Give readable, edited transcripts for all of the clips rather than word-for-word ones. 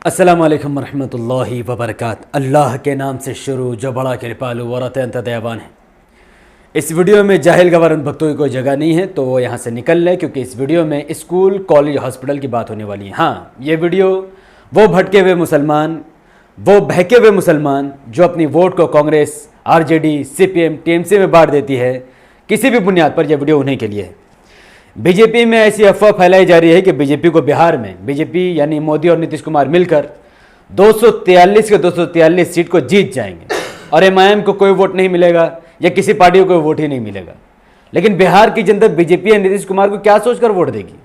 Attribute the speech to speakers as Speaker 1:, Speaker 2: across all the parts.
Speaker 1: अस्सलाम वालेकुम वरहमतुल्लाहि वबरकात। अल्लाह के नाम से शुरू जो बड़ा कृपालु और अत्यंत दयावान है। इस वीडियो में जाहिल गवार उन भक्तों की कोई जगह नहीं है, तो वो यहाँ से निकल लें, क्योंकि इस वीडियो में स्कूल, कॉलेज, हॉस्पिटल की बात होने वाली है। हाँ, ये वीडियो वो भटके हुए मुसलमान, वो बहके हुए मुसलमान जो अपनी वोट को कांग्रेस, आरजेडी, सीपीएम, टीएमसी में बांट देती है, किसी भी बुनियाद पर यह वीडियो उन्हीं के लिए है। बीजेपी में ऐसी अफवाह फैलाई जा रही है कि बीजेपी को बिहार में बीजेपी यानी मोदी और नीतीश कुमार मिलकर 243 के 243 सीट को जीत जाएंगे और एमआईएम को कोई वोट नहीं मिलेगा या किसी पार्टी को कोई वोट ही नहीं मिलेगा। लेकिन बिहार की जनता बीजेपी या नीतीश कुमार को क्या सोचकर वोट देगी?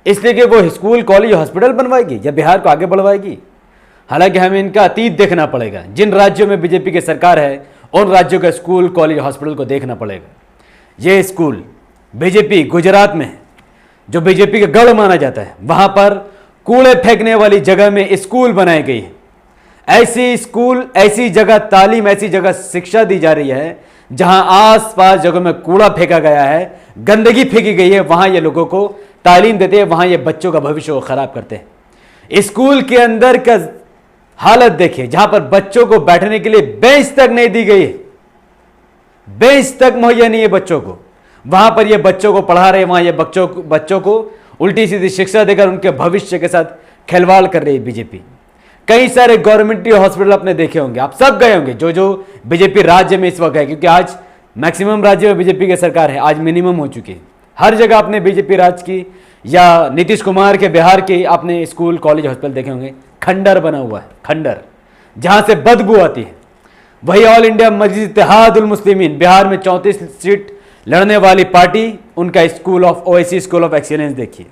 Speaker 1: इसलिए कि वो स्कूल, कॉलेज, हॉस्पिटल बनवाएगी या बिहार को आगे बढ़वाएगी? हालांकि हमें इनका अतीत देखना पड़ेगा। जिन राज्यों में बीजेपी की सरकार है उन राज्यों का स्कूल, कॉलेज, हॉस्पिटल को देखना पड़ेगा। ये स्कूल बीजेपी गुजरात में है, जो बीजेपी का गढ़ माना जाता है, वहां पर कूड़े फेंकने वाली जगह में स्कूल बनाई गई है। ऐसी स्कूल, ऐसी जगह तालीम, ऐसी जगह शिक्षा दी जा रही है जहां आसपास जगहों में कूड़ा फेंका गया है, गंदगी फेंकी गई है, वहां ये लोगों को तालीम देते हैं, वहां ये बच्चों का भविष्य को खराब करते हैं। स्कूल के अंदर का हालत देखिए, जहां पर बच्चों को बैठने के लिए बेंच तक नहीं दी गई है, बेंच तक मुहैया नहीं है बच्चों को। वहां पर ये बच्चों को पढ़ा रहे, वहां ये बच्चों को उल्टी सीधी शिक्षा देकर उनके भविष्य के साथ खिलवाड़ कर रही है बीजेपी। कई सारे गवर्नमेंट हॉस्पिटल आपने देखे होंगे, आप सब गए होंगे जो बीजेपी राज्य में इस वक्त है, क्योंकि आज मैक्सिमम राज्य में बीजेपी की सरकार है, आज मिनिमम हो चुकी है। हर जगह आपने बीजेपी राज्य की या नीतीश कुमार के बिहार के आपने स्कूल, कॉलेज, हॉस्पिटल देखे होंगे, खंडर बना हुआ है, खंडर, जहां से बदबू आती है। वही ऑल इंडिया मजलिस इत्तेहादुल मुस्लिमीन, बिहार में 34 सीट लड़ने वाली पार्टी, उनका school of ओएसी, school of excellence देखिए,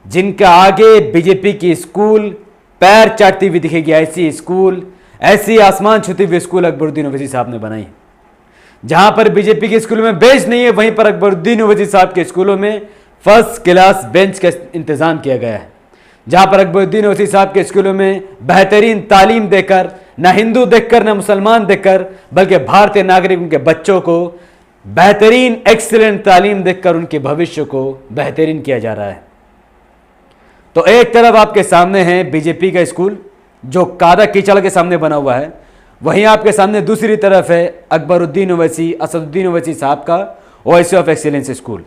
Speaker 1: जिनका आगे बीजेपी की स्कूल पैर चाटती हुई दिखेगी। ऐसी स्कूल, ऐसी आसमान छूती हुई स्कूल अकबरुद्दीन ओवैसी साहब ने बनाई। जहां पर बीजेपी के स्कूल में बेंच नहीं है, वहीं पर अकबरुद्दीन ओवैसी साहब के स्कूलों में फर्स्ट क्लास बेंच का इंतजाम किया गया है। जहां पर अकबरुद्दीन ओवैसी साहब के स्कूलों में बेहतरीन तालीम देकर, ना हिंदू देखकर, ना मुसलमान देखकर, बल्कि भारतीय नागरिक उनके बच्चों को बेहतरीन एक्सीलेंट तालीम देकर उनके भविष्य को बेहतरीन किया जा रहा है। तो एक तरफ आपके सामने है बीजेपी का स्कूल जो कादा कीचड़ के सामने बना हुआ है, वहीं आपके सामने दूसरी तरफ है अकबरुद्दीन ओवैसी, असदुद्दीन ओवैसी साहब का ओएसी ऑफ एक्सीलेंस स्कूल।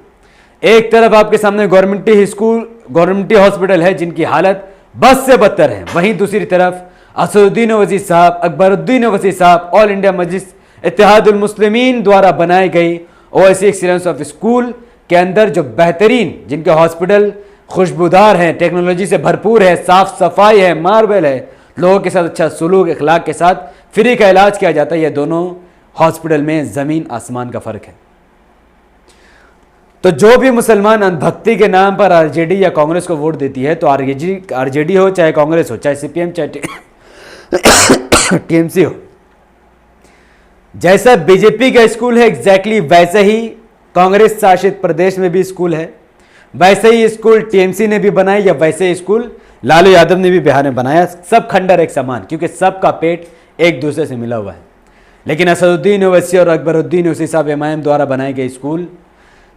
Speaker 1: एक तरफ आपके सामने गवर्नमेंटी स्कूल, गवर्नमेंटी हॉस्पिटल है जिनकी हालत बस से बदतर है, वहीं दूसरी तरफ असदुद्दीन ओवैसी साहब, अकबरुद्दीन ओवैसी साहब, ऑल इंडिया मजलिस इत्तेहादुल मुस्लिमीन द्वारा बनाई गई ओएसी एक्सीलेंस ऑफ स्कूल के अंदर जो बेहतरीन, जिनके हॉस्पिटल खुशबूदार हैं, टेक्नोलॉजी से भरपूर है, साफ सफाई है, मार्बल है, लोगों के साथ अच्छा सुलूक इखलाक के साथ फ्री का इलाज किया जाता है। ये दोनों हॉस्पिटल में जमीन आसमान का फर्क है। तो जो भी मुसलमान अंधभक्ति के नाम पर आरजेडी या कांग्रेस को वोट देती है, तो आरजेडी हो, चाहे कांग्रेस हो, चाहे सीपीएम, चाहे टीएमसी हो, जैसा बीजेपी का स्कूल है एग्जैक्टली वैसे ही कांग्रेस शासित प्रदेश में भी स्कूल है, वैसे ही स्कूल टीएमसी ने भी बनाया, या वैसे ही स्कूल लालू यादव ने भी बिहार में बनाया। सब खंडर एक समान, क्योंकि सबका पेट एक दूसरे से मिला हुआ है। लेकिन असदुद्दीन ओवैसी और अकबरुद्दीन ओवैसी साहब एमआईएम द्वारा बनाए गए स्कूल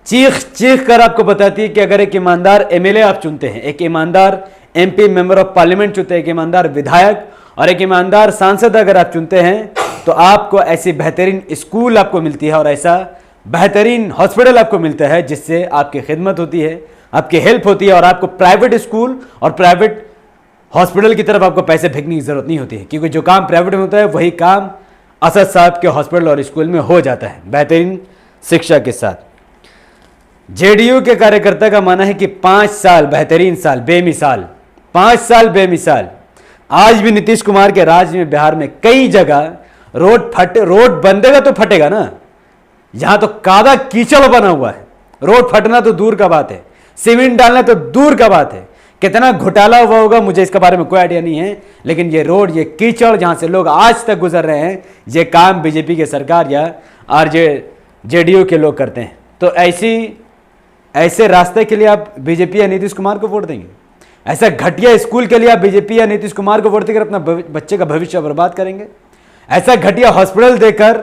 Speaker 1: चीख चीख कर आपको बताती है कि अगर एक ईमानदार एमएलए आप चुनते हैं, एक ईमानदार एमपी मेंबर ऑफ पार्लियामेंट चुनते हैं, एक ईमानदार विधायक और एक ईमानदार सांसद अगर आप चुनते हैं, तो आपको ऐसी बेहतरीन स्कूल आपको मिलती है और ऐसा बेहतरीन हॉस्पिटल आपको मिलता है जिससे आपकी खिदमत होती है, आपकी हेल्प होती है और आपको प्राइवेट स्कूल और प्राइवेट हॉस्पिटल की तरफ आपको पैसे फेंकने की जरूरत नहीं होती है, क्योंकि जो काम प्राइवेट में होता है वही काम असद साहब के हॉस्पिटल और स्कूल में हो जाता है बेहतरीन शिक्षा के साथ। जेडीयू के कार्यकर्ता का मानना है कि 5 साल बेहतरीन साल, बेमिसाल 5 साल बेमिसाल। आज भी नीतीश कुमार के राज में बिहार में कई जगह रोड बंदेगा तो फटेगा ना, यहां तो कादा कीचड़ बना हुआ है, रोड फटना तो दूर का बात है, सीमेंट डालना तो दूर का बात है। कितना घोटाला हुआ होगा मुझे इसके बारे में कोई आइडिया नहीं है, लेकिन ये रोड, ये कीचड़ जहां से लोग आज तक गुजर रहे हैं, ये काम बीजेपी की सरकार या जेडीयू के लोग करते हैं। तो ऐसे रास्ते के लिए आप बीजेपी या नीतीश कुमार को वोट देंगे? ऐसा घटिया स्कूल के लिए आप बीजेपी या नीतीश कुमार को वोट देकर अपना बच्चे का भविष्य बर्बाद करेंगे? ऐसा घटिया हॉस्पिटल देकर,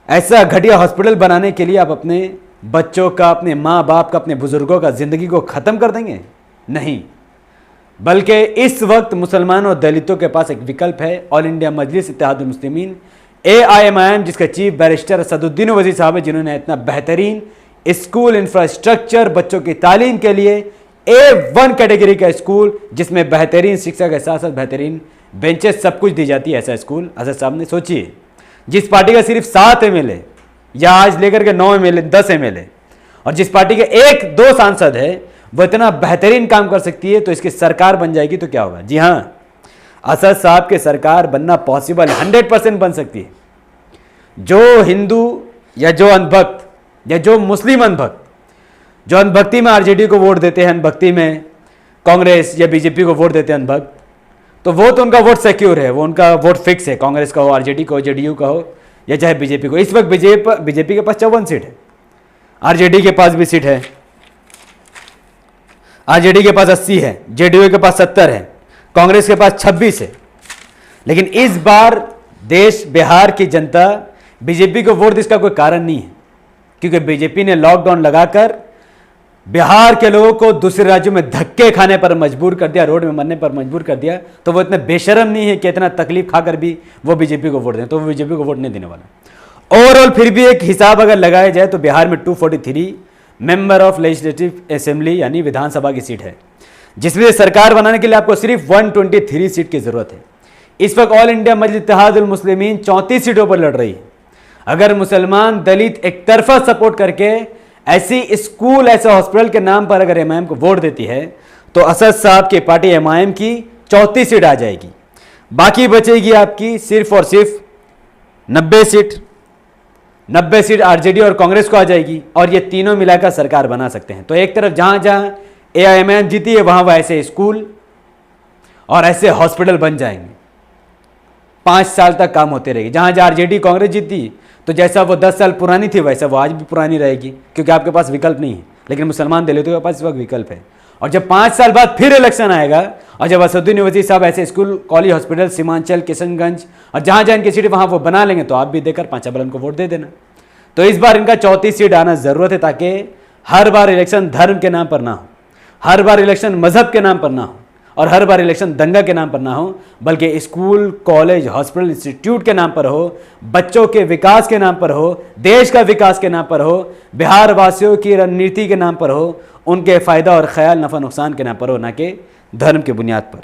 Speaker 1: ऐसा घटिया हॉस्पिटल बनाने के लिए आप अपने बच्चों का, अपने माँ बाप का, अपने बुजुर्गों का जिंदगी को खत्म कर देंगे? नहीं। बल्कि इस वक्त मुसलमानों और दलितों के पास एक विकल्प है। ऑल इंडिया मजलिस इत्तेहादुल मुस्लिमीन AIMIM, जिसके चीफ बैरिस्टर असदुद्दीन ओवैसी साहब है, जिन्होंने इतना बेहतरीन स्कूल इंफ्रास्ट्रक्चर, बच्चों की तालीम के लिए A1 कैटेगरी का स्कूल, जिसमें बेहतरीन शिक्षा के साथ साथ बेहतरीन बेंचेस सब कुछ दी जाती है, ऐसा स्कूल असद साहब ने सोचिए। जिस पार्टी का सिर्फ 7 MLA या आज लेकर के 9 MLA 10 MLA और जिस पार्टी के 1-2 सांसद है वो इतना बेहतरीन काम कर सकती है, तो इसकी सरकार बन जाएगी तो क्या होगा। जी हाँ, असद साहब के सरकार बनना पॉसिबल 100% बन सकती है। जो हिंदू या जो अंधभक्त या जो मुस्लिम अंधभक्त जो अंधभक्ति में RJD को वोट देते हैं, अंधभक्ति में कांग्रेस या BJP को वोट देते हैं अंधभक्त, तो वो तो उनका वोट सिक्योर है, वो उनका वोट फिक्स है, कांग्रेस का हो, RJD का हो, JDU का हो या चाहे BJP को। इस वक्त BJP के पास 54 सीट है, RJD के पास भी सीट है, RJD के पास 80 है, JDU के पास 70 है, कांग्रेस के पास 26 है। लेकिन इस बार देश बिहार की जनता BJP को वोट दे, इसका कोई कारण नहीं है, क्योंकि BJP ने लॉकडाउन लगाकर बिहार के लोगों को दूसरे राज्यों में धक्के खाने पर मजबूर कर दिया, रोड में मरने पर मजबूर कर दिया। तो वो इतने बेशरम नहीं है कि इतना तकलीफ खाकर भी वो BJP को वोट दें, तो वो BJP को वोट नहीं देने वाला। ओवरऑल फिर भी एक हिसाब अगर लगाया जाए तो बिहार में 243 मेंबर ऑफ लेजिस्लेटिव असेंबली यानी विधानसभा की सीट है, जिसमें सरकार बनाने के लिए आपको सिर्फ 123 सीट की जरूरत है। इस वक्त ऑल इंडिया मजलिस इत्तेहादुल मुस्लिमीन 34 सीटों पर लड़ रही है। अगर मुसलमान दलित एक तरफा सपोर्ट करके ऐसी स्कूल, ऐसे हॉस्पिटल के नाम पर अगर MIM को वोट देती है, तो असद साहब की पार्टी MIM की 34 सीट आ जाएगी। बाकी बचेगी आपकी सिर्फ और सिर्फ 90 सीट। 90 सीट RJD और कांग्रेस को आ जाएगी, और ये तीनों मिलाकर सरकार बना सकते हैं। तो एक तरफ जहां जहां AIMIM जीती है वहां वह ऐसे स्कूल और ऐसे हॉस्पिटल बन जाएंगे, 5 साल तक काम होते रहेगी। जहां जहां RJD कांग्रेस जीती तो जैसा वो 10 साल पुरानी थी वैसा वो आज भी पुरानी रहेगी, क्योंकि आपके पास विकल्प नहीं है। लेकिन मुसलमान दलितों के पास इस वक्त विकल्प है। और जब 5 साल बाद फिर इलेक्शन आएगा और जब असदुद्दीन ओवैसी साहब ऐसे school, college, hospital Seemanchal, Kishanganj और जहां जहां इनकी सीटें वहां वो बना लेंगे, तो आप भी देकर 5 बल को वोट दे देना। तो इस बार इनका 34 सीट आना जरूरत है, ताकि हर बार इलेक्शन धर्म के नाम पर ना हो, हर बार इलेक्शन मजहब के नाम पर ना हो, और हर बार इलेक्शन दंगा के नाम पर ना हो, बल्कि स्कूल, कॉलेज, हॉस्पिटल, इंस्टीट्यूट के नाम पर हो, बच्चों के विकास के नाम पर हो, देश का विकास के नाम पर हो, बिहार वासियों की रणनीति के नाम पर हो, उनके फायदा और ख्याल, नफा नुकसान के नाम पर हो, ना कि धर्म की बुनियाद पर।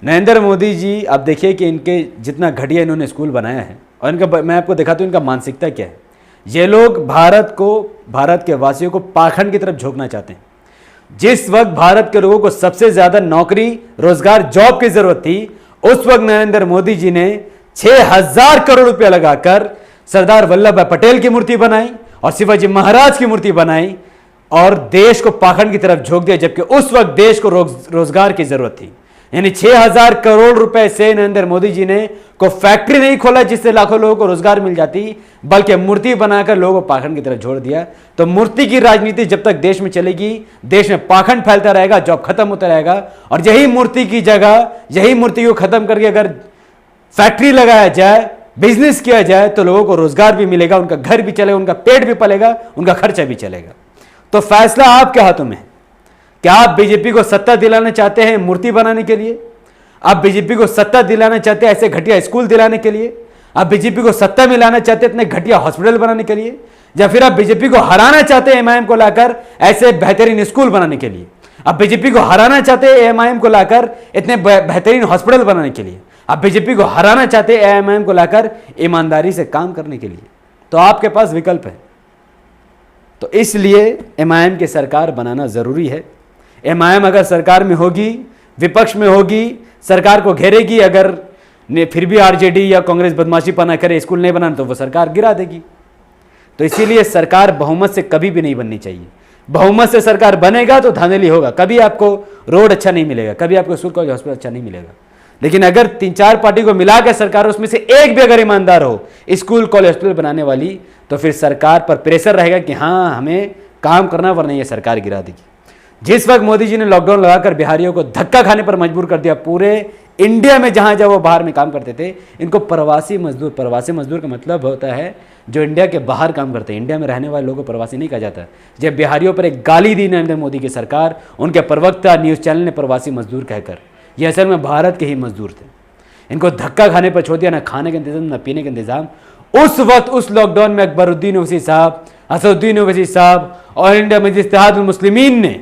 Speaker 1: नरेंद्र मोदी जी, आप देखिए कि इनके जितना घटिया इन्होंने स्कूल बनाया है, और इनका मैं आपको दिखाता हूँ इनका मानसिकता क्या है। ये लोग भारत के वासियों को पाखंड की तरफ झोंकना चाहते हैं। जिस वक्त भारत के लोगों को सबसे ज्यादा नौकरी, रोजगार, जॉब की जरूरत थी, उस वक्त नरेंद्र मोदी जी ने 6000 करोड़ रुपया लगाकर सरदार वल्लभ भाई पटेल की मूर्ति बनाई और शिवाजी महाराज की मूर्ति बनाई और देश को पाखंड की तरफ झोंक दिया, जबकि उस वक्त देश को रोजगार की जरूरत थी। यानी 6000 करोड़ रुपए से नरेंद्र मोदी जी ने को फैक्ट्री नहीं खोला जिससे लाखों लोगों को रोजगार मिल जाती, बल्कि मूर्ति बनाकर लोगों को पाखंड की तरफ छोड़ दिया। तो मूर्ति की राजनीति जब तक देश में चलेगी, देश में पाखंड फैलता रहेगा, जॉब खत्म होता रहेगा। और यही मूर्ति की जगह, यही मूर्ति को खत्म करके अगर फैक्ट्री लगाया जाए, बिजनेस किया जाए, तो लोगों को रोजगार भी मिलेगा, उनका घर भी चलेगा, उनका पेट भी पलेगा, उनका खर्चा भी चलेगा। तो फैसला आपके हाथों में है। क्या आप बीजेपी को सत्ता दिलाना चाहते हैं मूर्ति बनाने के लिए? आप बीजेपी को सत्ता दिलाना चाहते हैं ऐसे घटिया स्कूल दिलाने के लिए? आप बीजेपी को सत्ता में लाना चाहते हैं इतने घटिया हॉस्पिटल बनाने के लिए? या फिर आप बीजेपी को हराना चाहते हैं MIM को लाकर ऐसे बेहतरीन स्कूल बनाने के लिए? आप बीजेपी को हराना चाहते हैं MIM को लाकर इतने बेहतरीन हॉस्पिटल बनाने के लिए? आप बीजेपी को हराना चाहते हैं MIM को लाकर ईमानदारी से काम करने के लिए? तो आपके पास विकल्प है। तो इसलिए MIM की सरकार बनाना जरूरी है। MIM अगर सरकार में होगी, विपक्ष में होगी, सरकार को घेरेगी, अगर फिर भी RJD या कांग्रेस बदमाशी पना करे, स्कूल नहीं बनाना, तो वो सरकार गिरा देगी। तो इसीलिए सरकार बहुमत से कभी भी नहीं बननी चाहिए। बहुमत से सरकार बनेगा तो धांधली होगा, कभी आपको रोड अच्छा नहीं मिलेगा, कभी आपको स्कूल कॉलेज हॉस्पिटल अच्छा नहीं मिलेगा। लेकिन अगर 3-4 पार्टी को मिलाकर सरकार, उसमें से एक भी अगर ईमानदार हो स्कूल कॉलेज हॉस्पिटल बनाने वाली, तो फिर सरकार पर प्रेशर रहेगा कि हाँ हमें काम करना, वरना ये सरकार गिरा देगी। जिस वक्त मोदी जी ने लॉकडाउन लगाकर बिहारियों को धक्का खाने पर मजबूर कर दिया, पूरे इंडिया में जहाँ जहाँ वो बाहर में काम करते थे, इनको प्रवासी मजदूर का मतलब होता है जो इंडिया के बाहर काम करते हैं। इंडिया में रहने वाले लोगों को प्रवासी नहीं कहा जाता। जब बिहारियों पर एक गाली दी नरेंद्र मोदी की सरकार, उनके प्रवक्ता न्यूज़ चैनल ने प्रवासी मजदूर कहकर, ये असल में भारत के ही मजदूर थे। इनको धक्का खाने पर छोड़ दिया, ना खाने का इंतजाम ना पीने का इंतजाम। उस वक्त उस लॉकडाउन में अकबरुद्दीन ओवैसी साहब, असदुद्दीन ओवैसी साहब और इंडिया मजलिस इत्तेहादुल मुस्लिमीन ने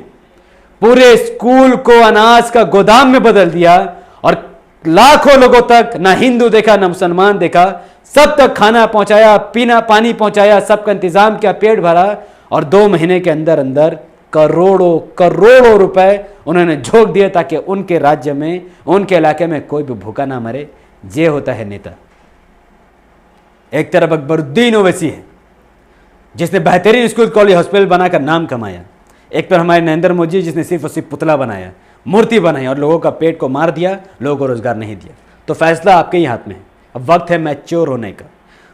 Speaker 1: पूरे स्कूल को अनाज का गोदाम में बदल दिया और लाखों लोगों तक, ना हिंदू देखा ना मुसलमान देखा, सब तक खाना पहुंचाया, पीना पानी पहुंचाया, सबका इंतजाम किया, पेट भरा और 2 महीने के अंदर अंदर करोड़ों रुपए उन्होंने झोंक दिए ताकि उनके राज्य में, उनके इलाके में कोई भी भूखा ना मरे। ये होता है नेता। एक तरफ अकबरुद्दीन ओवैसी है जिसने बेहतरीन स्कूल कॉलेज हॉस्पिटल बनाकर नाम कमाया, एक तरफ हमारे नरेंद्र मोदी जिसने सिर्फ और सिर्फ पुतला बनाया, मूर्ति बनाई और लोगों का पेट को मार दिया, लोगों को रोजगार नहीं दिया। तो फैसला आपके ही हाथ में है। अब वक्त है मैच्योर होने का,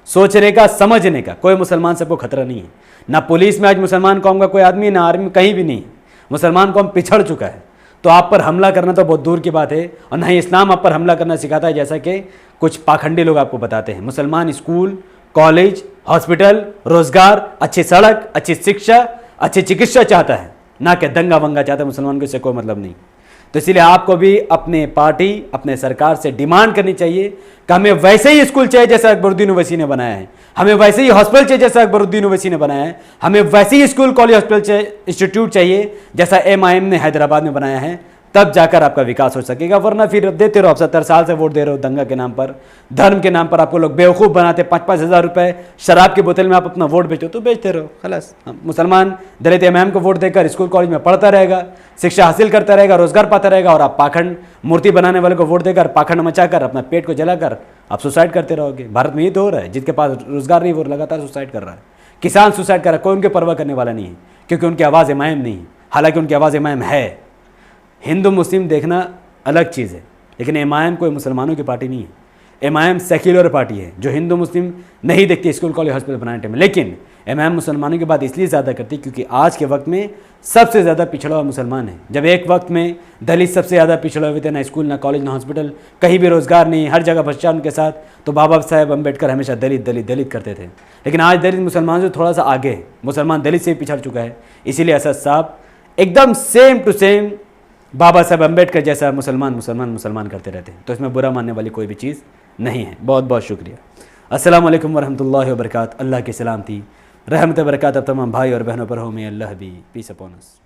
Speaker 1: सोचने का, समझने का। कोई मुसलमान से कोई खतरा नहीं है। ना पुलिस में आज मुसलमान कौम का कोई आदमी, ना आर्मी में, कहीं भी नहीं। मुसलमान कौम पिछड़ चुका है। तो आप पर हमला करना तो बहुत दूर की बात है, और ना ही इस्लाम आप पर हमला करना सिखाता है, जैसा कि कुछ पाखंडी लोग आपको बताते हैं। मुसलमान स्कूल, कॉलेज, हॉस्पिटल, रोजगार, अच्छी सड़क, अच्छी शिक्षा, अच्छी चिकित्सा चाहता है, ना कि दंगा वंगा चाहता है। मुसलमान को इससे कोई मतलब नहीं। तो इसीलिए आपको भी अपने पार्टी, अपने सरकार से डिमांड करनी चाहिए कि हमें वैसे ही स्कूल चाहिए जैसा अकबरुद्दीन ओवैसी ने बनाया है, हमें वैसे ही हॉस्पिटल चाहिए जैसा अकबरुद्दीन ओवैसी ने बनाया है, हमें वैसे ही स्कूल कॉलेज हॉस्पिटल इंस्टीट्यूट चाहिए जैसा MIM ने हैदराबाद में बनाया है। तब जाकर आपका विकास हो सकेगा। वरना फिर देते रहो, आप 70 साल से वोट दे रहे हो दंगा के नाम पर, धर्म के नाम पर आपको लोग बेवकूफ़ बनाते। 5-5 हज़ार रुपए शराब की बोतल में आप अपना वोट बेचो तो बेचते रहो, खलास। मुसलमान दलित MIM को वोट देकर स्कूल कॉलेज में पढ़ता रहेगा, शिक्षा हासिल करता रहेगा, रोजगार पाता रहेगा, और आप पाखंड मूर्ति बनाने वाले को वोट देकर, पाखंड मचाकर, अपना पेट को जलाकर आप सुसाइड करते रहोगे। भारत में ये तो हो रहा है। जिसके पास रोजगार नहीं वो लगातार सुसाइड कर रहा है। किसान सुसाइड कर रहा है, कोई उनके परवाह करने वाला नहीं है, क्योंकि उनकी आवाज़ MIM नहीं है। हालांकि उनकी आवाज़ MIM है। हिंदू मुस्लिम देखना अलग चीज़ है, लेकिन MIM कोई मुसलमानों की पार्टी नहीं है। MIM सेक्युलर पार्टी है जो हिंदू मुस्लिम नहीं देखती स्कूल कॉलेज हॉस्पिटल बनाने टाइम में। लेकिन MIM मुसलमानों की बात इसलिए ज़्यादा करती क्योंकि आज के वक्त में सबसे ज़्यादा पिछड़ा हुआ मुसलमान है। जब एक वक्त में दलित सबसे ज़्यादा पिछड़ा हुए थे, ना स्कूल, ना कॉलेज, ना हॉस्पिटल, कहीं भी रोजगार नहीं, हर जगह भ्रष्टाचार उनके साथ, तो बाबा साहेब अम्बेडकर हमेशा दलित दलित दलित करते थे। लेकिन आज दलित मुसलमान से थोड़ा सा आगे है, मुसलमान दलित से पिछड़ चुका है। इसीलिए असद साहब एकदम सेम टू सेम बाबा साहब अम्बेडकर जैसा मुसलमान करते रहते हैं। तो इसमें बुरा मानने वाली कोई भी चीज़ नहीं है। बहुत बहुत शुक्रिया। अस्सलाम वालेकुम वरहमतुल्लाहि वबरकातुहू। अल्लाह की सलामती, रहमत बरकत तमाम भाई और बहनों पर हो। मे अल्लाह भी पीस अपॉन अस।